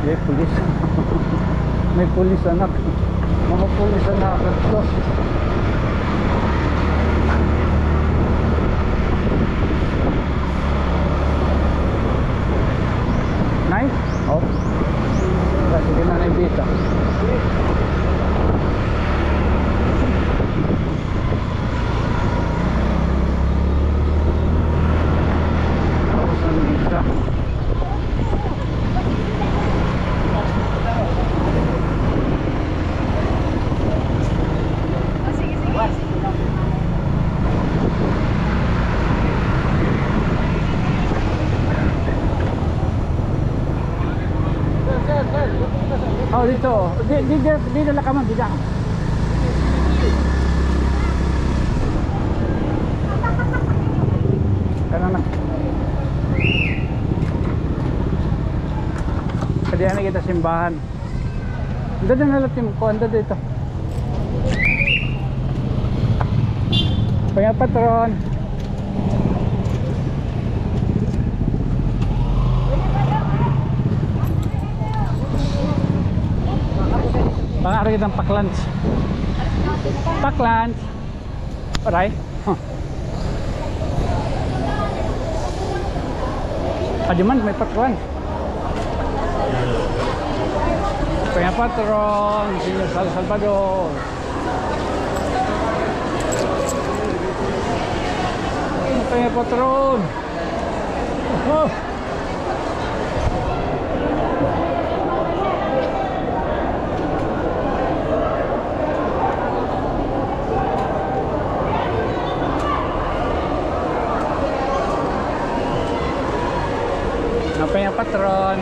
May pulis. May pulis anak. Mga pulis anak. Nice? Oh. Kasi ka na naibita. Oh, dito. Dito lang ka man, dito. Kana na. Kadiyan na kita simbahan. Dito na lang tim ko, ando dito. Nakapa-matron. Pangarap kitang paklans. Paklans. Aray. Adiman may paklans. Nakapa-matron, Señor Salvador. Nakapa-matron. Oh. Nakapa-matron.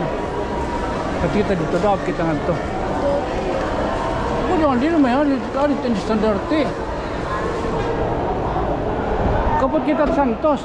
Kita dito daw kita ngadto. Ano hindi naman yan, dito yung standarte. Kapag kita Santos.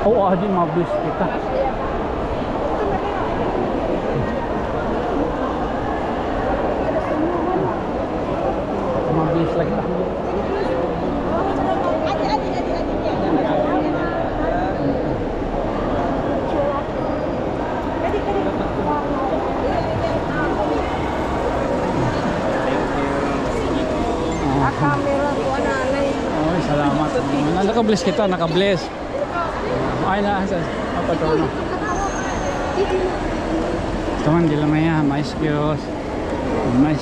Oo, di mabilis kita. Mabilis lagi lah. Oh, salamat. Naka-bless kita, naka-bless. Ay na, apa to no? Teman di lamanya, mais kios, mais.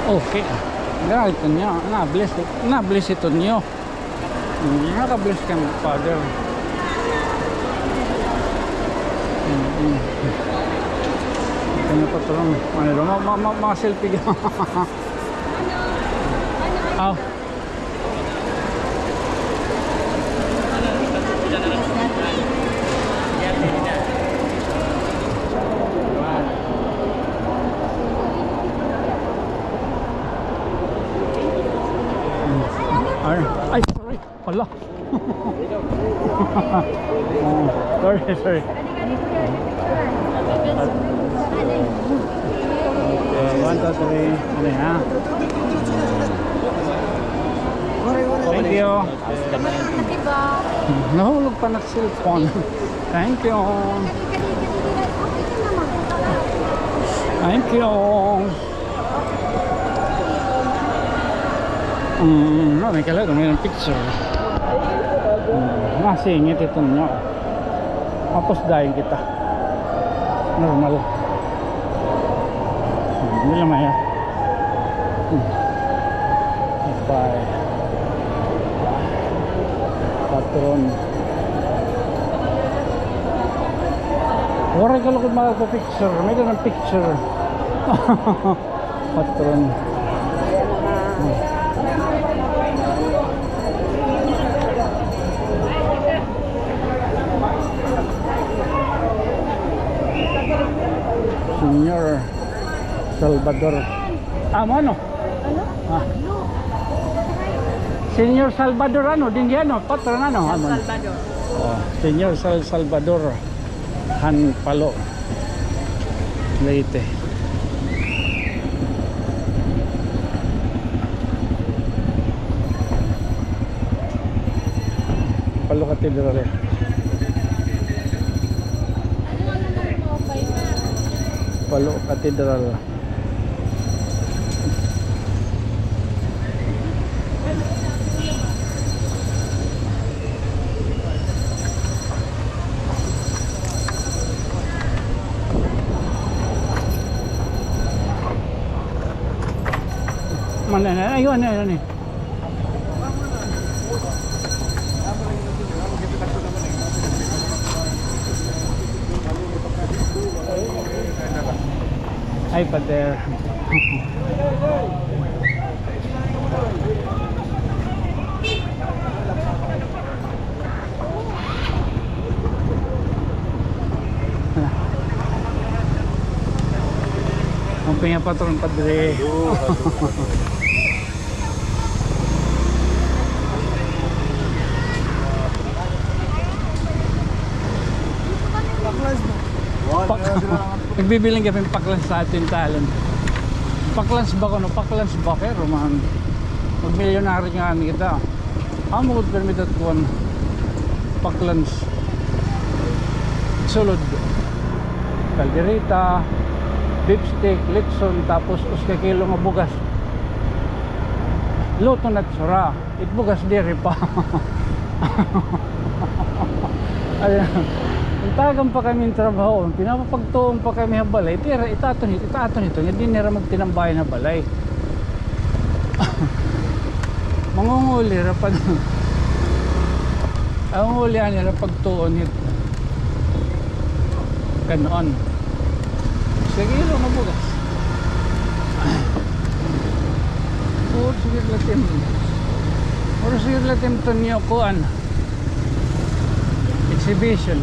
Okay. Ganito niya, na-bless ito niyo. Naka-bless ka ng Father. Kanya patron. Ano daw, mga selfie ka. Oh. Ay, sorry. Hala. Sorry. One, two, three. Ano ha? Thank you. Nahulog pa na cellphone. Thank you. Thank you. May kalaro, mayroong picture. Masingit ito nyo. Tapos dahil kita. Normal. Hindi lang maya. Bye. Patron. Wala ka lang magpa-picture. May ganang picture. Patron. Senior Salvador. Ano? Ano? Ah. Senior Salvador ano? Din yan, patron ano? Salvador. Oh, Senior Salvador Palo, Leyte. Palo Cathedral. Palo Cathedral. Mana na? Ayun, ayun, ayun. Ay, pader. Ang pinapatron padre. Nagbibilang kami paklans sa atin talent. Paklans ba ko no? Paklans ba pero man magmilyonary nga kami kita. Amo ko permit at kuwan paklans sulod kalderita, beef steak, litson, tapos uska kilo nga bugas. Luto na tsura. It bugas diri pa. Ayan. Tagan pa kami trabaho, pinapapagtuon pa kami ng balay, tira itaton ito, hindi nila magtinambay na balay. Mangunguli rapad. Ang ulihan nila pagtuon ito. Ganoon. Sige, ilo na bugas. Sige latim to niyo kuan. Exhibition.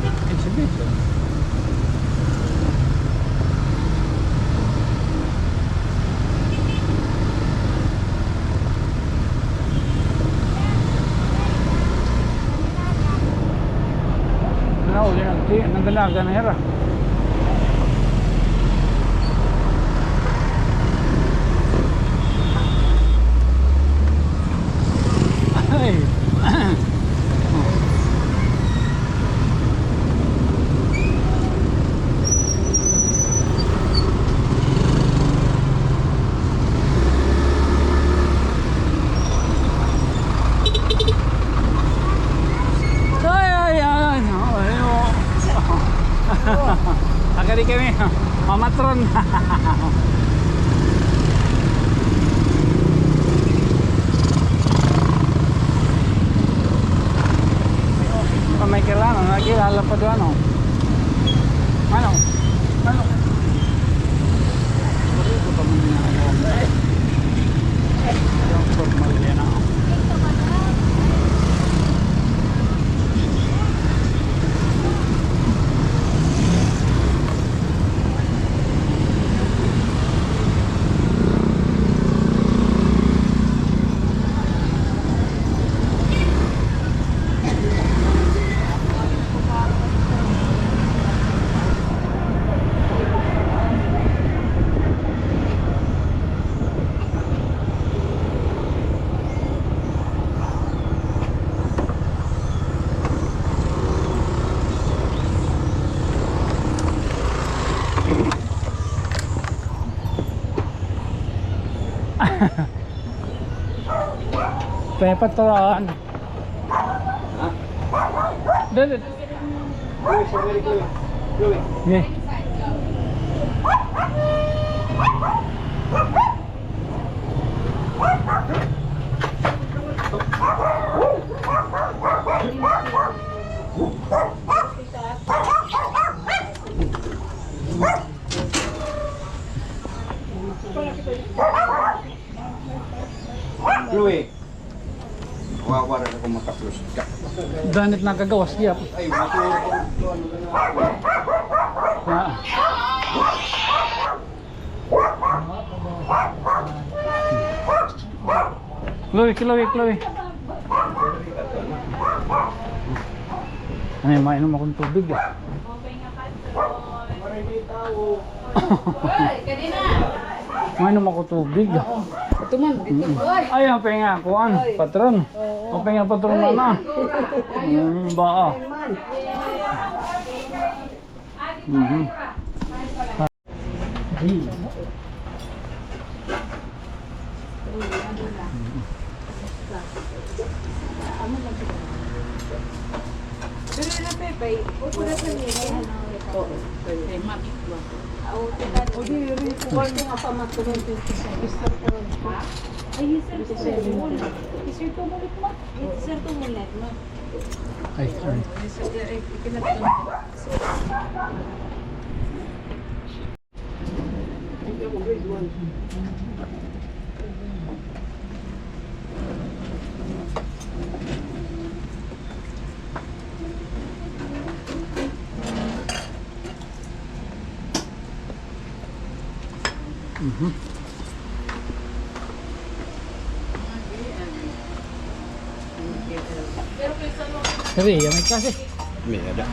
Nauli ng dalaga na hera. Ay. Agad kami, mamatron. May kailangan, nakilala pa doon ano? Ano? Ito pa muna na ako. Yung formal yan ako. Pepatron. Dali. Yeah. Chloe. Wawa rin ako makaplos ka. Danit na kagawas diya. Ay, maturo ko. Na. Chloe. Ano, mainom akong tubig ah. Mainom ako tubig ah. Ay, ang penga kuan, patron. Ang penga patron mana. Ba. Ay, sorry. Sabi, yan may kasi. May ada.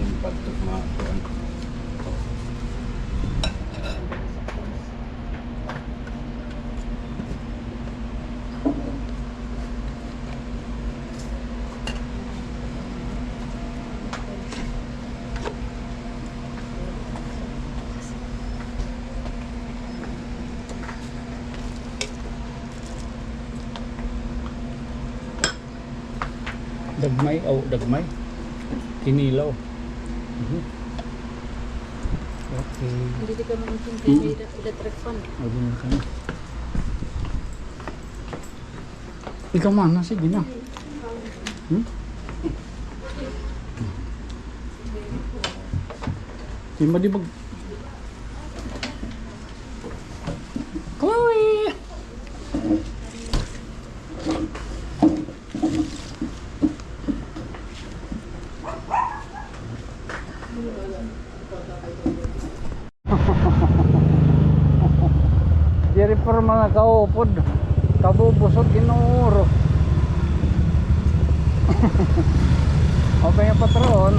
Yung patok mga kuwan. Dagmay. Kinilaw. Okay. Hindi ka mungkin kayo electric fan. Hindi na kami. Ikaw mana, sige na. Di madibag. Chloe! Diri por mga kaupod, kabubusog inuro. O pa yung patron.